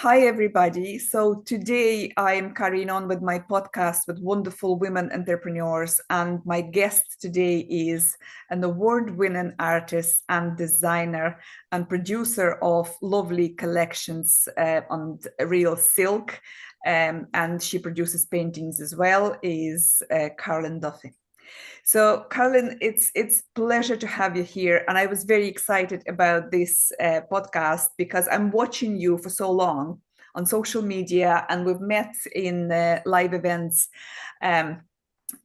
Hi, everybody. So today I am carrying on with my podcast with wonderful women entrepreneurs. And my guest today is an award-winning artist and designer and producer of lovely collections on real silk. And she produces paintings as well, is Caroline Duffy. So, Caroline, it's pleasure to have you here, and I was very excited about this podcast because I'm watching you for so long on social media, and we've met in live events. Um,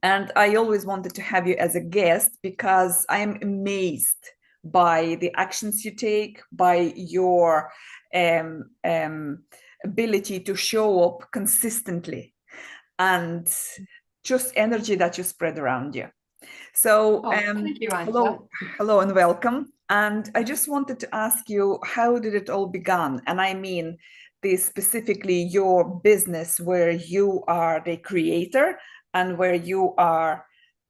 and I always wanted to have you as a guest because I am amazed by the actions you take, by your um, um, ability to show up consistently, and just energy that you spread around you. So, Oh, thank you, Angela. hello and welcome. And I just wanted to ask you, how did it all begin? And I mean, this specifically your business, where you are the creator and where you are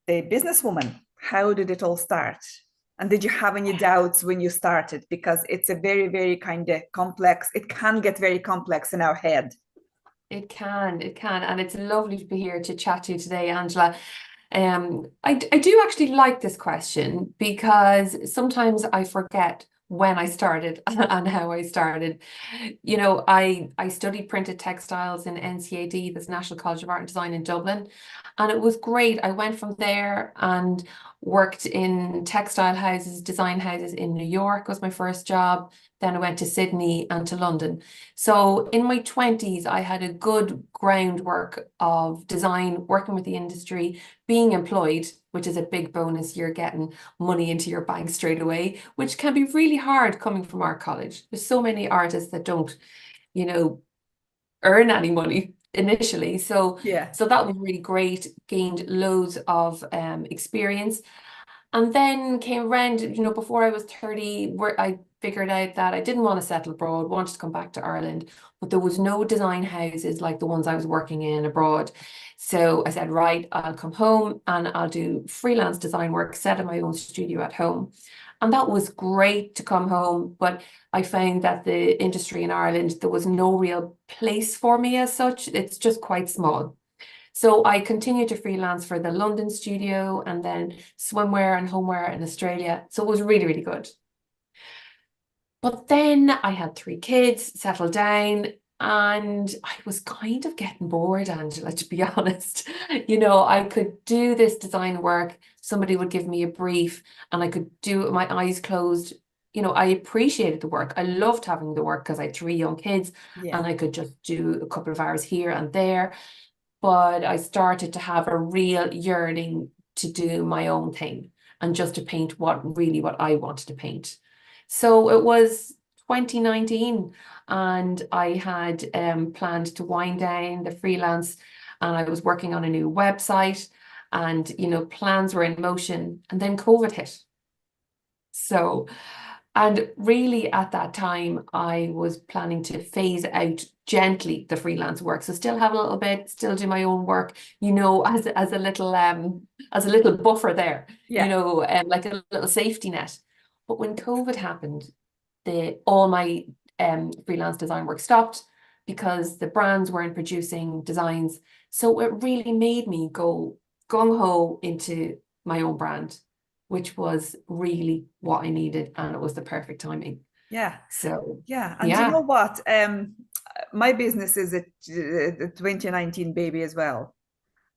the businesswoman. How did it all start? And did you have any doubts when you started? Because it's a very, very kind of complex, it can get very complex in our head. It can, and it's lovely to be here to chat to you today, Angela. I do actually like this question because sometimes I forget when I started and how I started. I studied printed textiles in NCAD, this National College of Art and Design in Dublin, and it was great. I went from there and worked in textile houses, design houses in New York was my first job. Then I went to Sydney and to London. So in my 20s, I had a good groundwork of design, working with the industry, being employed, which is a big bonus. You're getting money into your bank straight away, which can be really hard coming from art college. There's so many artists that don't, you know, earn any money initially. So, Yeah. so that was really great, gained loads of experience. And then came around, before I was 30, where I figured out that I didn't want to settle abroad, wanted to come back to Ireland, but there was no design houses like the ones I was working in abroad. So I said, right, I'll come home and I'll do freelance design work, set up my own studio at home. And that was great to come home, but I found that the industry in Ireland, there was no real place for me as such. It's just quite small. So I continued to freelance for the London studio and then swimwear and homeware in Australia. So it was really, really good. But then I had three kids, settled down, and I was kind of getting bored, Angela, to be honest. I could do this design work, somebody would give me a brief, and I could do it with my eyes closed. I appreciated the work. I loved having the work because I had three young kids, Yeah. and I could just do a couple of hours here and there. But I started to have a real yearning to do my own thing and just to paint what I wanted to paint. So it was 2019, and I had planned to wind down the freelance, and I was working on a new website, and plans were in motion, and then COVID hit. So, and really at that time, I was planning to phase out gently the freelance work. So still have a little bit, still do my own work, as a little buffer there, Yeah. like a little safety net. But when COVID happened, the all my freelance design work stopped because the brands weren't producing designs. So it really made me go gung ho into my own brand, which was really what I needed, and it was the perfect timing. Yeah. So, Yeah. And you know yeah. what? My business is a 2019 baby as well.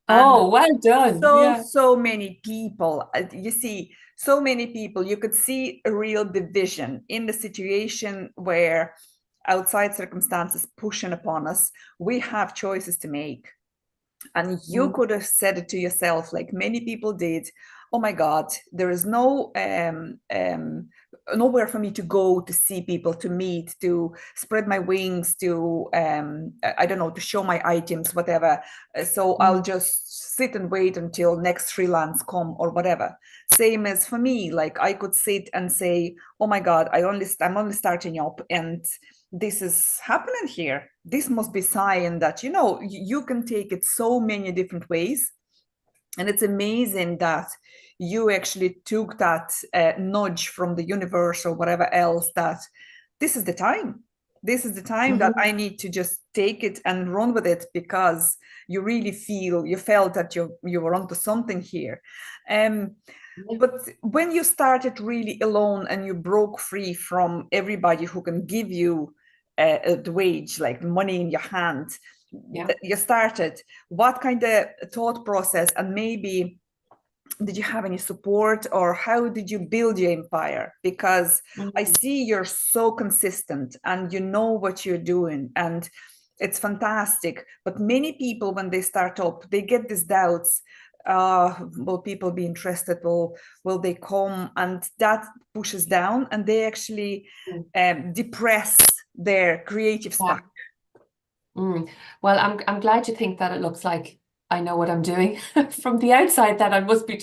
And Oh, well done. Yeah. so many people, you see, so many people, you could see a real division in the situation where outside circumstances pushing upon us, we have choices to make. And you Mm. could have said it to yourself, like many people did. Oh my God, there is no nowhere for me to go to see people, to meet, to spread my wings, to I don't know, to show my items, whatever. So I'll Mm. just sit and wait until next freelance come or whatever. Same as for me, like I could sit and say, oh my God, I'm only starting up, and this is happening here. This must be sign that you can take it so many different ways. And it's amazing that you actually took that nudge from the universe or whatever else, that this is the time. this is the time that Mhm. I need to just take it and run with it, because you really felt that you were onto something here. Um, Yeah. but when you started really alone and you broke free from everybody who can give you the wage, like money in your hand, Yeah. you started, what kind of thought process, and maybe did you have any support, or how did you build your empire? Because I Mhm. see you're so consistent and you know what you're doing, and it's fantastic. But many people, when they start up, they get these doubts. Will people be interested? Will they come? And that pushes down, and they actually depress their creative Yeah. spark. Mm. Well, I'm glad you think that it looks like I know what I'm doing from the outside, that I must be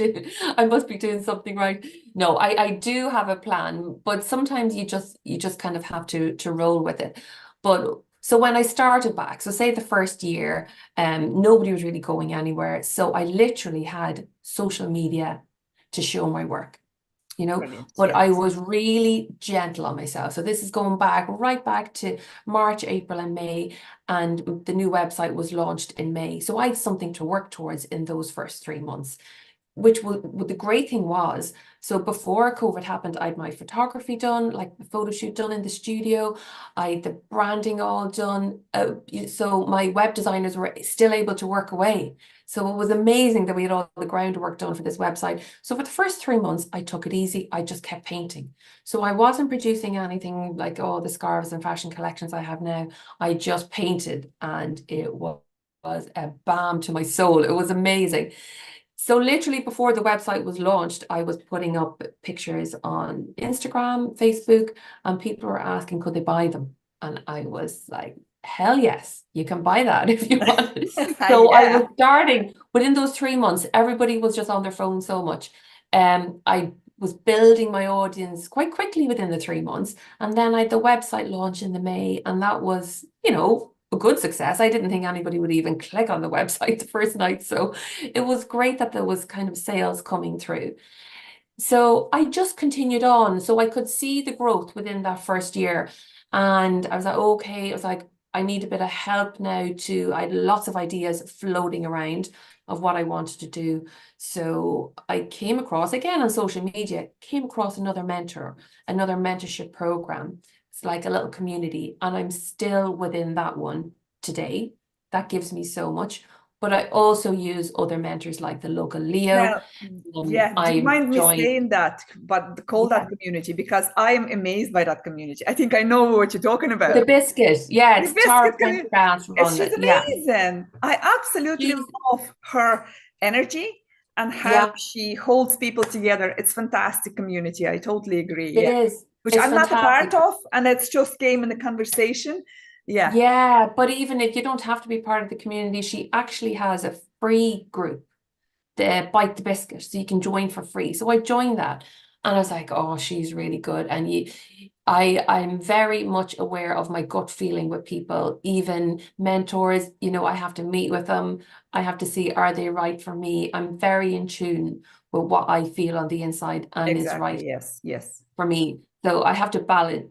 doing something right. No, I do have a plan, but sometimes you just kind of have to roll with it. But so when I started back, so say the first year, nobody was really going anywhere. So I literally had social media to show my work, Brilliant. but I Yes. was really gentle on myself. So this is going back right back to March, April, and May, and the new website was launched in May. So I had something to work towards in those first 3 months, which was the great thing was, so before COVID happened, I had my photography done, like the photo shoot done in the studio, I had the branding all done. So my web designers were still able to work away. So it was amazing that we had all the groundwork done for this website. So for the first 3 months, I took it easy. I just kept painting. So I wasn't producing anything like all the scarves and fashion collections I have now. I just painted, and it was a balm to my soul. It was amazing. So literally before the website was launched, I was putting up pictures on Instagram, Facebook, and people were asking, could they buy them? And I was like, hell yes, you can buy that if you want. So I Yeah. was starting within those 3 months, everybody was just on their phone so much. I was building my audience quite quickly within the 3 months. And then I had the website launch in the May, and that was, a good success. I didn't think anybody would even click on the website the first night. So it was great that there was kind of sales coming through. So I just continued on. So I could see the growth within that first year. And I was like, okay, I was like, I need a bit of help now too. I had lots of ideas floating around of what I wanted to do. So I came across, again on social media, came across another mentor, another mentorship program. It's like a little community, and I'm still within that one today. That gives me so much. But I also use other mentors like the local Leo. Now, yeah, do you I mind me joined, saying that, but call that yeah, community, because I am amazed by that community. I think I know what you're talking the about. biscuit. Yeah, The it's Tara biscuit community. Prendergast Yes, run she's it. Yeah. amazing. I absolutely She's, love her energy and how yeah, she holds people together. It's fantastic community. I totally agree. it Yeah. is. Which It's I'm not a part fantastic. of, and it's just came in the conversation. Yeah. Yeah, but even if you don't have to be part of the community, she actually has a free group, the Bite the Biscuit, so you can join for free. So I joined that, and I was like, oh, she's really good. And I'm very much aware of my gut feeling with people, even mentors, I have to meet with them. I have to see, are they right for me? I'm very in tune with what I feel on the inside and is right Exactly. Yes. Yes. for me. So I have to balance,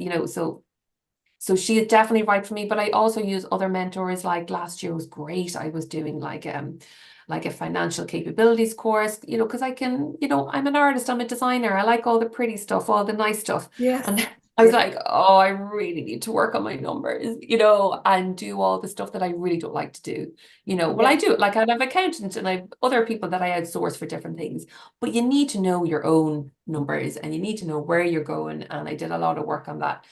so she is definitely right for me, but I also use other mentors. Like last year was great. I was doing like a financial capabilities course, because I can, I'm an artist, I'm a designer. I like all the pretty stuff, all the nice stuff. And Yes. I was Yes. like, oh, I really need to work on my numbers, and do all the stuff that I really don't like to do. Well, I Yeah. do it. Like I have accountants and I have other people that I outsource for different things. But you need to know your own numbers and you need to know where you're going. And I did a lot of work on that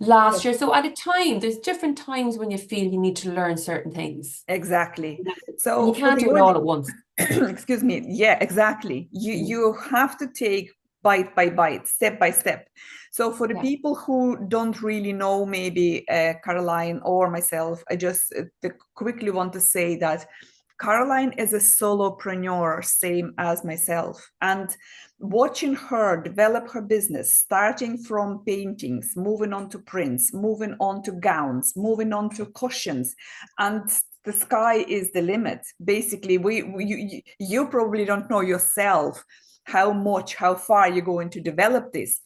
last Yes. year. So at a time, there's different times when you feel you need to learn certain things. Exactly. And you So for can't the do it all at once. excuse me, yeah, exactly, Mm. you have to take bite by bite, step by step. So for the Yeah. people who don't really know, maybe Caroline or myself, I just quickly want to say that Caroline is a solopreneur, same as myself, and watching her develop her business, starting from paintings, moving on to prints, moving on to gowns, moving on to cushions, and the sky is the limit. Basically, you probably don't know yourself how far you're going to develop this.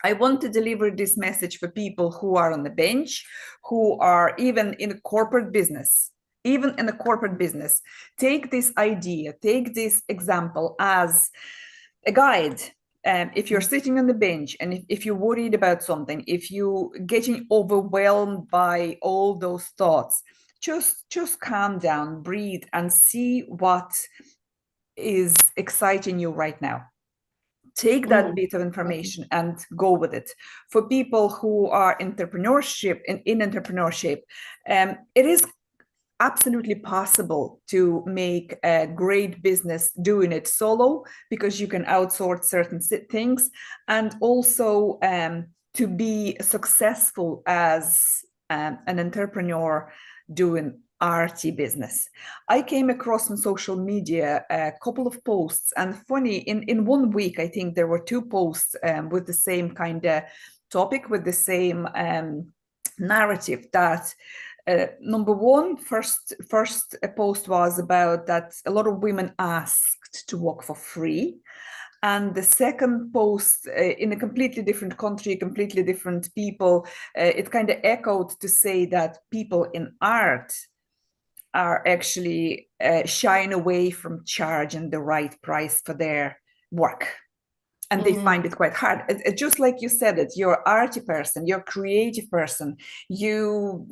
I want to deliver this message for people who are on the bench, who are even in a corporate business. Even in a corporate business, take this idea, take this example as a guide. If you're sitting on the bench and if you're worried about something, if you're getting overwhelmed by all those thoughts, just calm down, breathe, and see what is exciting you right now. Take that Mm. bit of information and go with it. For people who are entrepreneurship in entrepreneurship, it is absolutely possible to make a great business doing it solo, because you can outsource certain things, and also to be successful as an entrepreneur doing arty business. I came across on social media a couple of posts, and funny, in 1 week, I think there were two posts with the same kind of topic, with the same narrative. That number one, first post was about that a lot of women asked to work for free. And the second post, in a completely different country, completely different people, it kind of echoed to say that people in art are actually shying away from charging the right price for their work. And they Mm. find it quite hard. Just like you said it, you're an arty person, you're a creative person. You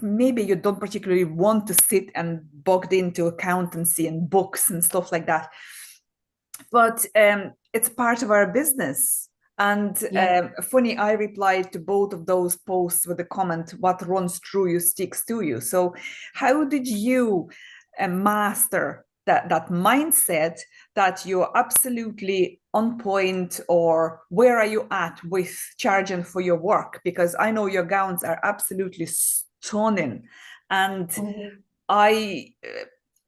maybe you don't particularly want to sit and bogged into accountancy and books and stuff like that, but it's part of our business. And Yeah. funny, I replied to both of those posts with a comment, what runs through you sticks to you. So how did you master that mindset, that you're absolutely on point, or where are you at with charging for your work? Because I know your gowns are absolutely stunning. And Mm. I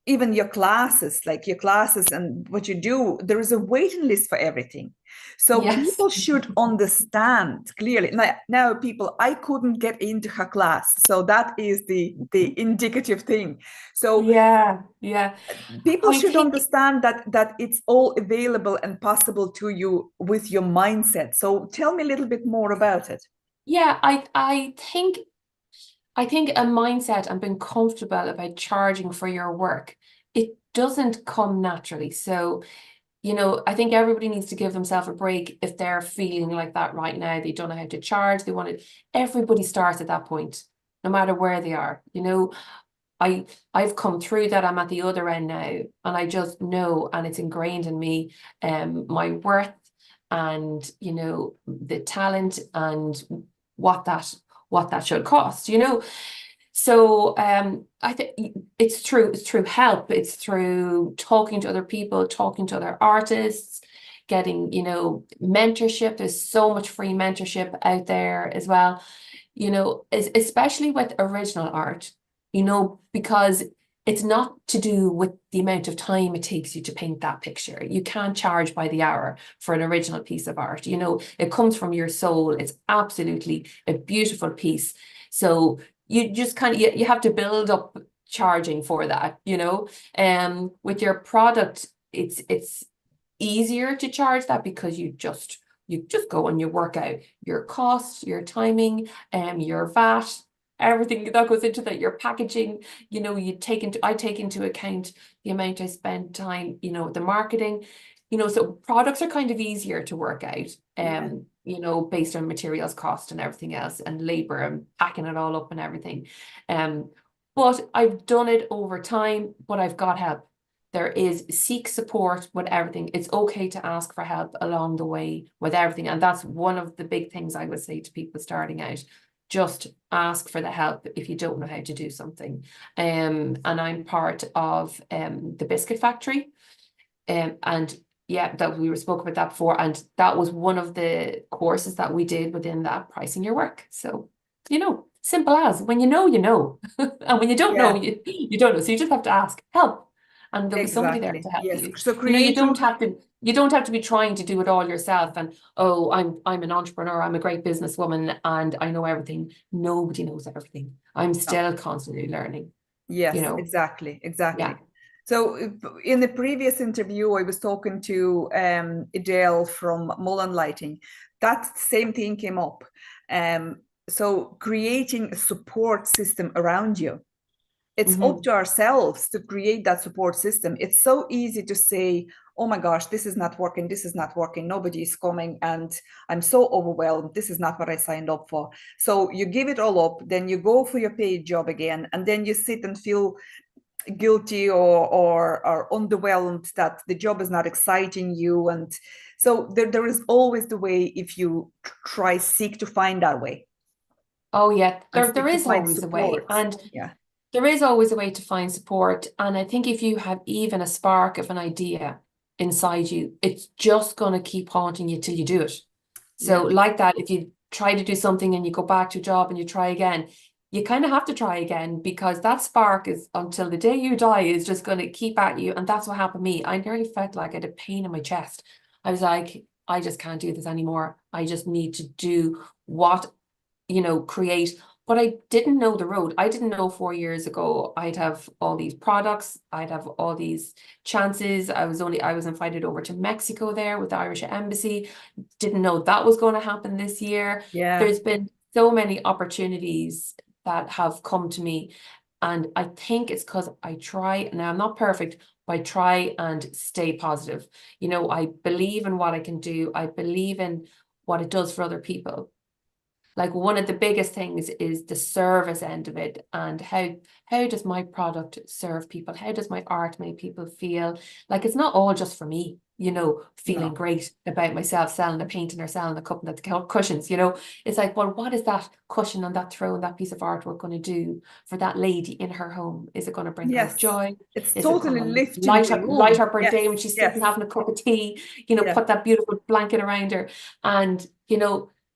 even your classes, like your classes and what you do, there is a waiting list for everything. So Yes. people should understand clearly. Now people, I couldn't get into her class, so that is the indicative thing. So Yeah, yeah. people I should think, understand that it's all available and possible to you with your mindset. So tell me a little bit more about it. yeah, I think a mindset and being comfortable about charging for your work, it doesn't come naturally. So, I think everybody needs to give themselves a break if they're feeling like that right now. They don't know how to charge. They want to, everybody starts at that point, no matter where they are. I've come through that. I'm at the other end now, and I just know, and it's ingrained in me, my worth, and the talent, and what that what that should cost. So I think it's through help, it's through talking to other people, talking to other artists, getting mentorship. There's so much free mentorship out there as well, especially with original art, because it's not to do with the amount of time it takes you to paint that picture. You can't charge by the hour for an original piece of art. It comes from your soul. It's absolutely a beautiful piece. So you just kind of, you have to build up charging for that. With your product, it's easier to charge that, because you just go and you work out your costs, your timing, your VAT, everything that goes into that, your packaging. I take into account the amount I spend time, the marketing. So products are kind of easier to work out, Yeah. based on materials cost and everything else, and labor and packing it all up and everything. But I've done it over time, but I've got help. There is, seek support with everything. It's okay to ask for help along the way with everything. And that's one of the big things I would say to people starting out. Just ask for the help if you don't know how to do something. And I'm part of the biscuit factory. And yeah, that we were spoke about that before. And that was one of the courses that we did within that, pricing your work. So, simple as, when you know, you know. And when you don't know, Yeah, you don't know. So you just have to ask help, and there'll be somebody there exactly. to help Yes. you. So You creating. don't have to be trying to do it all yourself. And, oh, I'm an entrepreneur, I'm a great businesswoman, and I know everything. Nobody knows everything. I'm No. still constantly learning, Yes, exactly, yeah. exactly. So in the previous interview, I was talking to Adele from Mullen Lighting. that same thing came up. So creating a support system around you. It's up Mm-hmm. to ourselves to create that support system. It's so easy to say, oh my gosh, this is not working, this is not working, nobody is coming, and I'm so overwhelmed, this is not what I signed up for. So you give it all up, then you go for your paid job again, and then you sit and feel guilty or underwhelmed that the job is not exciting you. And so there is always the way, if you try seek to find that way Oh yeah, and there seek to is find always a way. support. And Yeah. there is always a way to find support. And I think if you have even a spark of an idea inside you, it's just going to keep haunting you till you do it. So Yeah. like that, if you try to do something and you go back to a job and you try again, you kind of have to try again, because that spark is, until the day you die, is just going to keep at you. And that's what happened to me. I nearly felt like I had a pain in my chest. I was like, I just can't do this anymore. I just need to do what, create. But I didn't know the road. I didn't know 4 years ago I'd have all these products, I'd have all these chances. I was invited over to Mexico there with the Irish Embassy. Didn't know that was going to happen this year. Yeah. There's been so many opportunities that have come to me. And I think it's because I try, now I'm not perfect, but I try and stay positive. I believe in what I can do. I believe in what it does for other people. Like, one of the biggest things is the service end of it, and how does my product serve people? How does my art make people feel? Like, it's not all just for me, feeling No. great about myself selling a painting or selling a couple of the cushions. It's like, well, what is that cushion and that throw and that piece of artwork going to do for that lady in her home? Is it going to bring her Yes. joy? It's Is it going totally to lifting light the light room. up her day when Yes. she's sitting Yes. having a cup of tea? Yeah. Put that beautiful blanket around her, and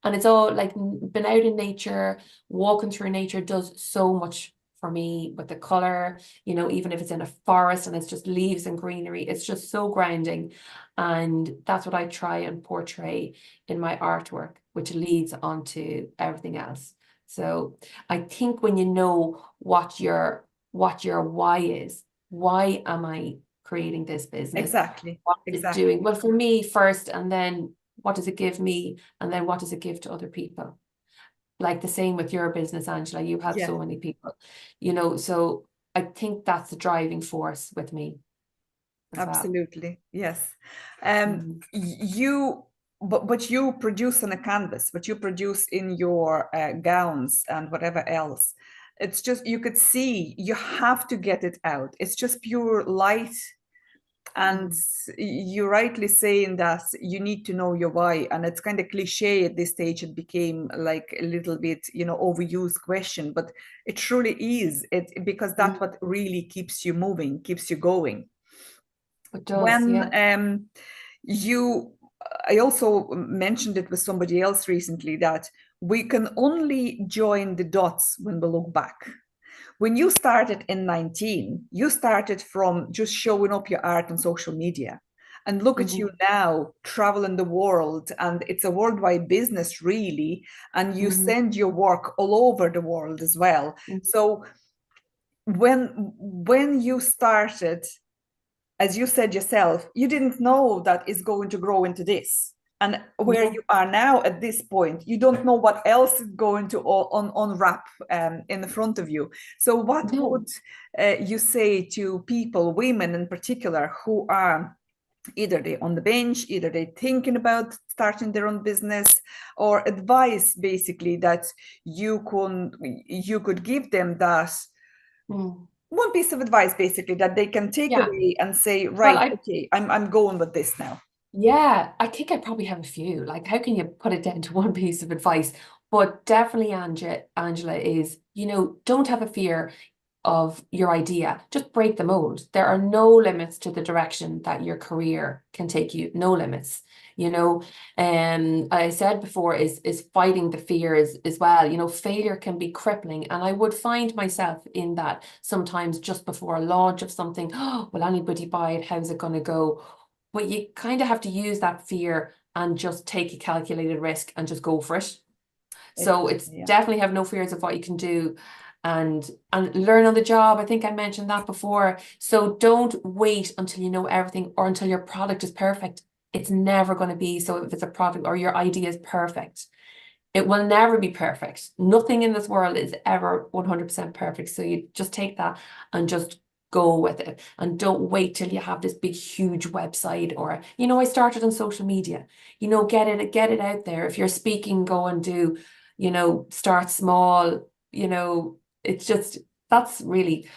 and it's all like, been out in nature, walking through nature does so much for me with the color, even if it's in a forest and it's just leaves and greenery, it's just so grounding. And that's what I try and portray in my artwork, which leads onto everything else. So I think when you know what your why is, why am I creating this business? Exactly. What is it Exactly. doing? Well, for me first, and then what does it give me? And then what does it give to other people? Like the same with your business, Angela, you help Yeah. so many people, so I think that's the driving force with me as well. Absolutely. Yes. Um, Mhm. you, but you produce on a canvas, but you produce in your gowns and whatever else. It's just, you could see, you have to get it out. It's just pure light. And Mhm. you rightly saying that you need to know your why. And it's kind of cliche at this stage. It became like a little bit, overused question, but it truly is it, because that's Mhm. what really keeps you moving, keeps you going. It does, When yeah. you I also mentioned it with somebody else recently, that we can only join the dots when we look back. When you started in 19, you started from just showing up your art on social media, and look at you Mhm. now traveling the world, and it's a worldwide business really, and you Mhm. send your work all over the world as well. Mhm. So when you started, as you said yourself, you didn't know that it's going to grow into this. And where Yeah. you are now at this point, you don't know what else is going to unwrap in the front of you. So, what No. would you say to people, women in particular, who are either they on the bench, either they thinking about starting their own business, or advice basically that you could give them, that Mm. one piece of advice basically that they can take Yeah. away and say, Well, right, okay, I'm going with this now. yeah, I think I probably have a few. Like, how can you put it down to one piece of advice? But definitely, Angela, is, don't have a fear of your idea. Just break the mold. There are no limits to the direction that your career can take you. No limits. I said before, is fighting the fears as well. Failure can be crippling, and I would find myself in that sometimes just before a launch of something. Oh, will anybody buy it? How's it going to go? But you kind of have to use that fear and just take a calculated risk and just go for it. So it's Exactly. Yeah. definitely have no fears of what you can do, and learn on the job. I think I mentioned that before. So don't wait until you know everything or until your product is perfect. it's never going to be. So if it's a product or your idea is perfect, it will never be perfect. Nothing in this world is ever 100% perfect. So you just take that and just go with it, and don't wait till you have this big huge website, or I started on social media. Get it out there. If you're speaking, go and do, start small. It's just, that's really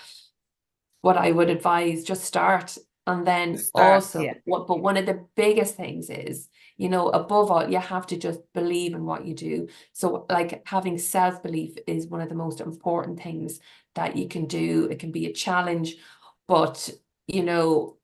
what I would advise. Just start. And then Start, also, yeah. but one of the biggest things is, above all, you have to just believe in what you do. So like having self-belief is one of the most important things that you can do. It can be a challenge, but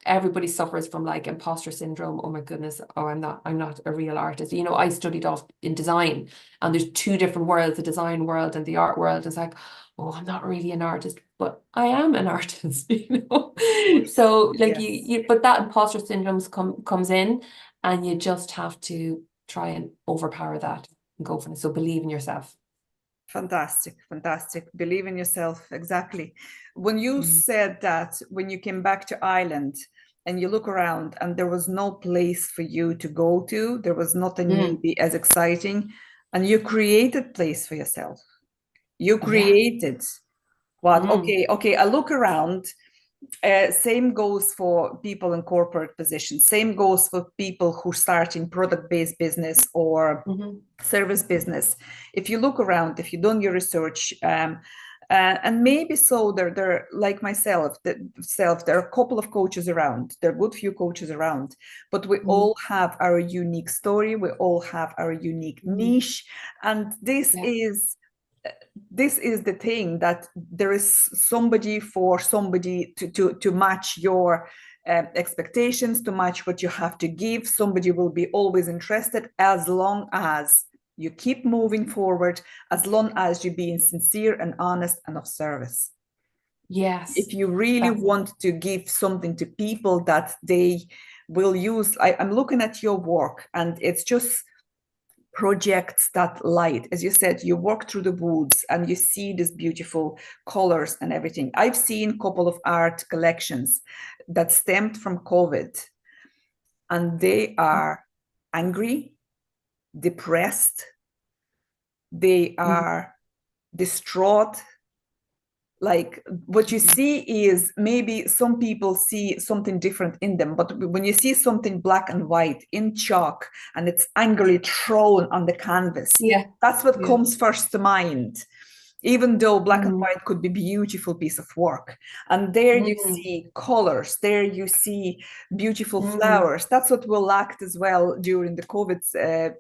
everybody suffers from like imposter syndrome. Oh my goodness, oh, I'm not a real artist. I studied off in design, and there's two different worlds, the design world and the art world. It's like, oh, I'm not really an artist, but I am an artist, Course. So like Yes. but that imposter syndrome comes in, and you just have to try and overpower that and go for it. So believe in yourself. Fantastic, fantastic. Believe in yourself. Exactly. When you Mm. said that, when you came back to Ireland and you look around and there was no place for you to go to, there was nothing Mm. maybe as exciting, and you created place for yourself. You Yeah. created what? Mm. Okay, I look around. Same goes for people in corporate positions. Same goes for people who start in product-based business or Mm-hmm. service business. If you look around, if you've done your research, and maybe so they're like myself, there are a couple of coaches around. There are good few coaches around, but we Mm-hmm. all have our unique story. We all have our unique Mm-hmm. niche, and Yeah. this is the thing, that there is somebody for somebody to match your expectations, to match what you have to give. Somebody will be always interested, as long as you keep moving forward, as long as you're being sincere and honest and of service. Yes. If you really That's it. want to give something to people that they will use, I'm looking at your work, and it's just projects that light. As you said, you walk through the woods and you see these beautiful colors and everything. I've seen a couple of art collections that stemmed from COVID, and they are angry, depressed, they Mm-hmm. are distraught. Like, what you see is, maybe some people see something different in them, but when you see something black and white in chalk and it's angrily thrown on the canvas, Yeah. that's what Yeah. comes first to mind, even though black and Mm. white could be beautiful piece of work. And there you Mm. see colors, there you see beautiful Mm. flowers. That's what we lacked as well during the COVID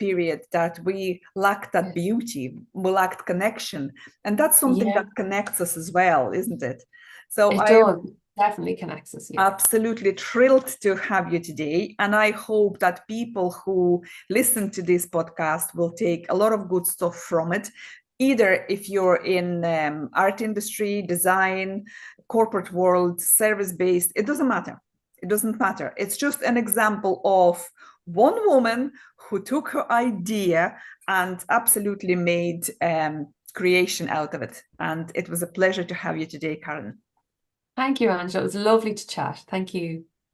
period, that we lacked that Yes. beauty, we lacked connection. And that's something Yeah, that connects us as well, isn't it? So it I'm does. Definitely connects us. Yeah. absolutely thrilled to have you today. And I hope that people who listen to this podcast will take a lot of good stuff from it. Either if you're in art industry, design, corporate world, service-based, it doesn't matter. It doesn't matter. It's just an example of one woman who took her idea and absolutely made creation out of it. And it was a pleasure to have you today, Karen. Thank you, Angela. It was lovely to chat. Thank you.